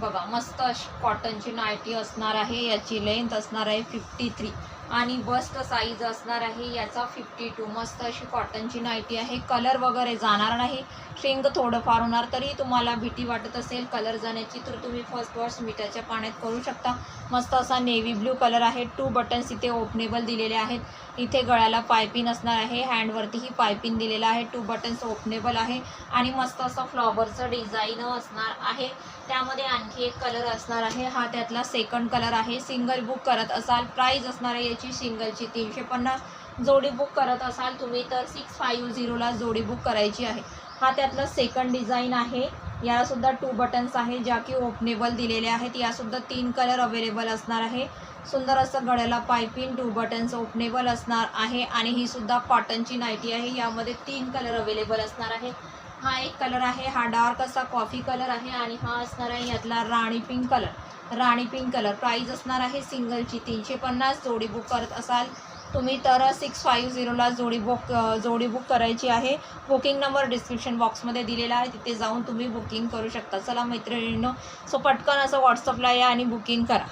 बघा मस्त अशी कॉटनची नायटी असणार आहे। याची लेंथ असणार आहे 53 आणि बस्ट साईज असणार आहे याचा 52। मस्त अशी कॉटनची नायटी आहे। कलर वगैरे जाणार नाही, शेंग थोडंफार होणार। तरी तुम्हाला भीती वाटत असेल कलर जाण्याची तर तुम्ही फर्स्ट वॉश मिठाच्या पाण्यात करू शकता। मस्त असा नेव्ही ब्ल्यू कलर आहे। 2 बटन्स इथे ओपनेबल दिलेले आहेत। इथे गळ्याला पायपिंग असणार आहे, हँडवरतीही पायपिंग दिलेला आहे। 2 बटन्स ओपनेबल आहे आणि मस्त असं फ्लॉवरचं डिझाईन असणार आहे। त्यामध्ये आणखी एक कलर असणार आहे, हा त्यातला सेकंड कलर आहे। सिंगल बुक करत असाल, प्राइस असणार आहे याची सिंगलची 350, जोडी बुक करत असाल तुम्ही तर 650ला जोडी बुक करायची आहे। हा त्यातला सेकंड डिझाईन आहे। यालासुद्धा 2 बटन्स आहे ज्या की ओपनेबल दिलेले आहेत। यासुद्धा 3 कलर अवेलेबल असणार आहे। सुंदर असं गळ्याला पायपिंग, 2 बटन्स ओपनेबल असणार आहे आणि ही सुद्धा कॉटनची नायटी आहे। यामध्ये 3 कलर अवेलेबल असणार आहे। हा एक कलर आहे, हा डार्क असा कॉफी कलर आहे आणि हा असणार आहे यातला राणी पिंक कलर। प्राइस असणार आहे सिंगलची 350, जोडी बुक करत असाल तुम्ही तर 650ला जोडी बुक करायची आहे। बुकिंग नंबर डिस्क्रिप्शन बॉक्समध्ये दिलेला आहे, तिथे जाऊन तुम्ही बुकिंग करू शकता। चला मैत्रिणींनो, सो पटकन असं व्हॉट्सअपला या आणि बुकिंग करा।